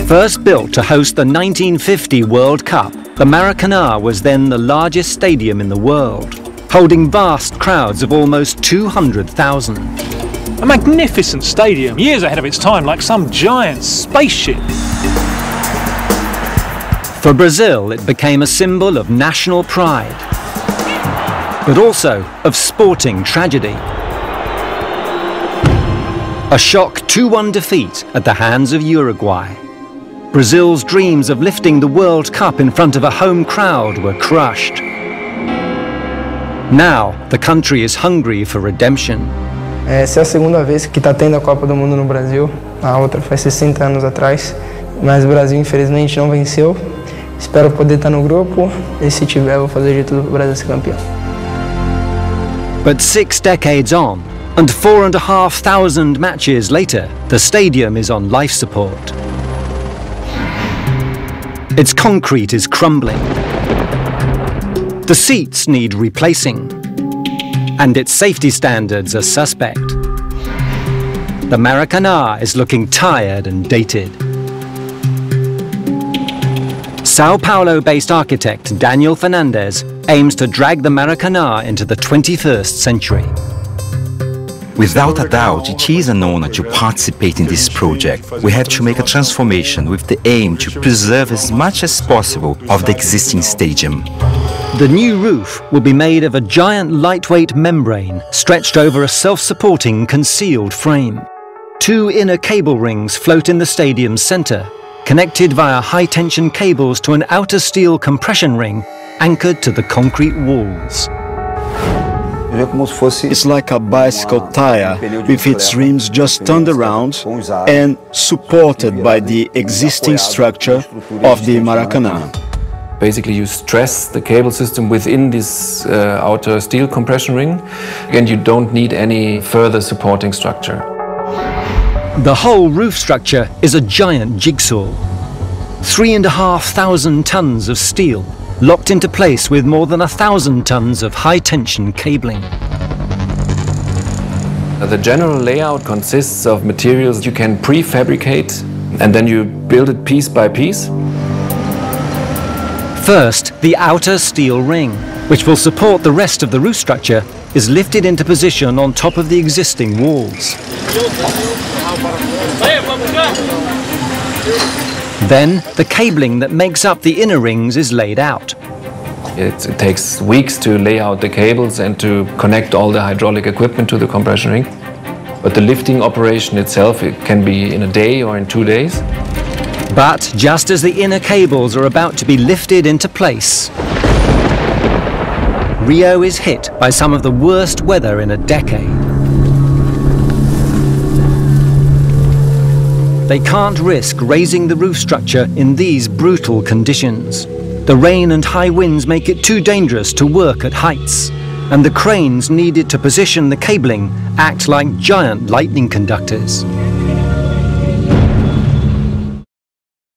First built to host the 1950 World Cup, the Maracanã was then the largest stadium in the world, holding vast crowds of almost 200,000. A magnificent stadium, years ahead of its time, like some giant spaceship. For Brazil, it became a symbol of national pride, but also of sporting tragedy. A shock 2-1 defeat at the hands of Uruguay. Brazil's dreams of lifting the World Cup in front of a home crowd were crushed. Now, the country is hungry for redemption. Essa é a segunda vez que está tendo a Copa do Mundo no Brasil. A outra foi 60 anos atrás, mas o Brasil infelizmente não venceu. Espero poder estar no grupo e se tiver, vou fazer de tudo para o Brasil ser campeão. But 6 decades on, and 4,500 matches later, the stadium is on life support. Its concrete is crumbling. The seats need replacing. And its safety standards are suspect. The Maracanã is looking tired and dated. São Paulo-based architect Daniel Fernandes aims to drag the Maracanã into the 21st century. Without a doubt, it is an honor to participate in this project. We have to make a transformation with the aim to preserve as much as possible of the existing stadium. The new roof will be made of a giant lightweight membrane stretched over a self-supporting concealed frame. 2 inner cable rings float in the stadium's centre, connected via high-tension cables to an outer steel compression ring anchored to the concrete walls. It's like a bicycle tire with its rims just turned around and supported by the existing structure of the Maracanã. Basically, you stress the cable system within this outer steel compression ring, and you don't need any further supporting structure. The whole roof structure is a giant jigsaw. 3,500 tons of steel, locked into place with more than 1,000 tons of high-tension cabling. The general layout consists of materials you can prefabricate, and then you build it piece by piece. First, the outer steel ring, which will support the rest of the roof structure, is lifted into position on top of the existing walls. Then, the cabling that makes up the inner rings is laid out. It takes weeks to lay out the cables and to connect all the hydraulic equipment to the compression ring. But the lifting operation itself, it can be in a day or in 2 days. But just as the inner cables are about to be lifted into place, Rio is hit by some of the worst weather in a decade. They can't risk raising the roof structure in these brutal conditions. The rain and high winds make it too dangerous to work at heights, and the cranes needed to position the cabling act like giant lightning conductors.